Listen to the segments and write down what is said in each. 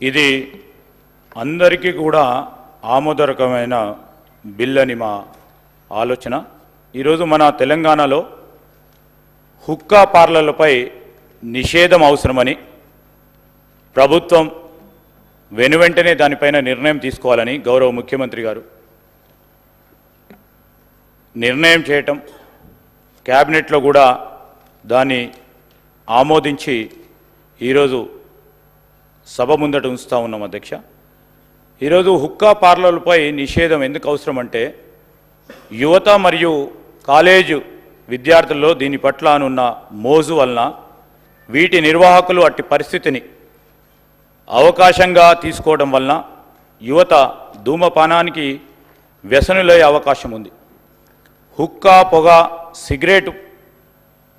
ఇది అందరికీ కూడా ఆమోదకరమైన బిల్ అని మా ఆలోచన. ఈరోజు మన తెలంగాణలో హుక్కా పార్లర్లపై నిషేధం అవసరమని ప్రభుత్వం వెనువెంటనే దానిపైన నిర్ణయం తీసుకోవాలని గౌరవ ముఖ్యమంత్రి గారు నిర్ణయం చేయటం, క్యాబినెట్లో కూడా దాన్ని ఆమోదించి ఈరోజు సభ ముందట ఉంచుతా ఉన్నాం అధ్యక్ష. ఈరోజు హుక్కా పార్లర్లపై నిషేధం ఎందుకు అవసరం అంటే, యువత మరియు కాలేజు విద్యార్థుల్లో దీని పట్ల అనున్న మోజు వలన వీటి నిర్వాహకులు అట్టి పరిస్థితిని అవకాశంగా తీసుకోవడం వలన యువత ధూమపానానికి వ్యసనులయ్యే అవకాశం ఉంది. హుక్కా పొగ, సిగరెట్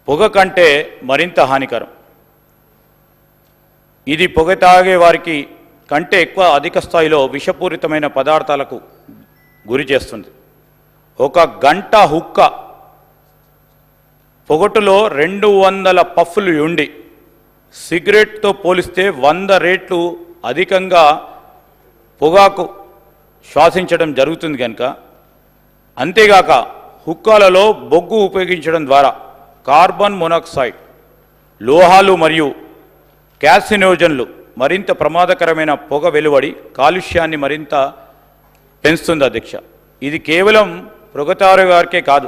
పొగ కంటే మరింత హానికరం. ఇది పొగ తాగే వారికి కంటే ఎక్కువ అధిక స్థాయిలో విషపూరితమైన పదార్థాలకు గురి చేస్తుంది. ఒక గంట హుక్క పొగటులో 200 పఫ్లు ఉండి సిగరెట్తో పోలిస్తే 100 రెట్లు అధికంగా పొగాకు శ్వాసించడం జరుగుతుంది కనుక, అంతేగాక హుక్కాలలో బొగ్గు ఉపయోగించడం ద్వారా కార్బన్ మోనాక్సైడ్, లోహాలు మరియు క్యాసినోజన్లు మరింత ప్రమాదకరమైన పొగ వెలువడి కాలుష్యాన్ని మరింత పెంచుతుంది అధ్యక్ష. ఇది కేవలం పొగతారు వారికే కాదు,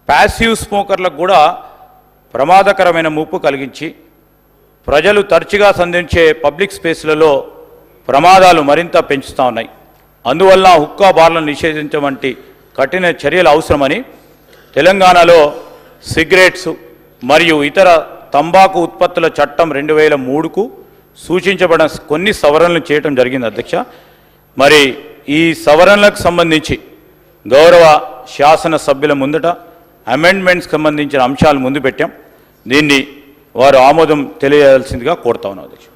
ప్యాసివ్ స్మోకర్లకు కూడా ప్రమాదకరమైన ముప్పు కలిగించి ప్రజలు తరచుగా సంధించే పబ్లిక్ స్పేస్లలో ప్రమాదాలు మరింత పెంచుతూ ఉన్నాయి. అందువల్ల హుక్కా బార్లను నిషేధించడం వంటి కఠిన చర్యలు అవసరమని తెలంగాణలో సిగరెట్స్ మరియు ఇతర తంబాకు ఉత్పత్తుల చట్టం 2003కు సూచించబడిన కొన్ని సవరణలు చేయడం జరిగింది అధ్యక్ష. మరి ఈ సవరణలకు సంబంధించి గౌరవ శాసన సభ్యుల ముందట అమెండ్మెంట్స్కి సంబంధించిన అంశాలు ముందు పెట్టాం. దీన్ని వారు ఆమోదం తెలియజేయాల్సిందిగా కోరుతా ఉన్నాం అధ్యక్ష.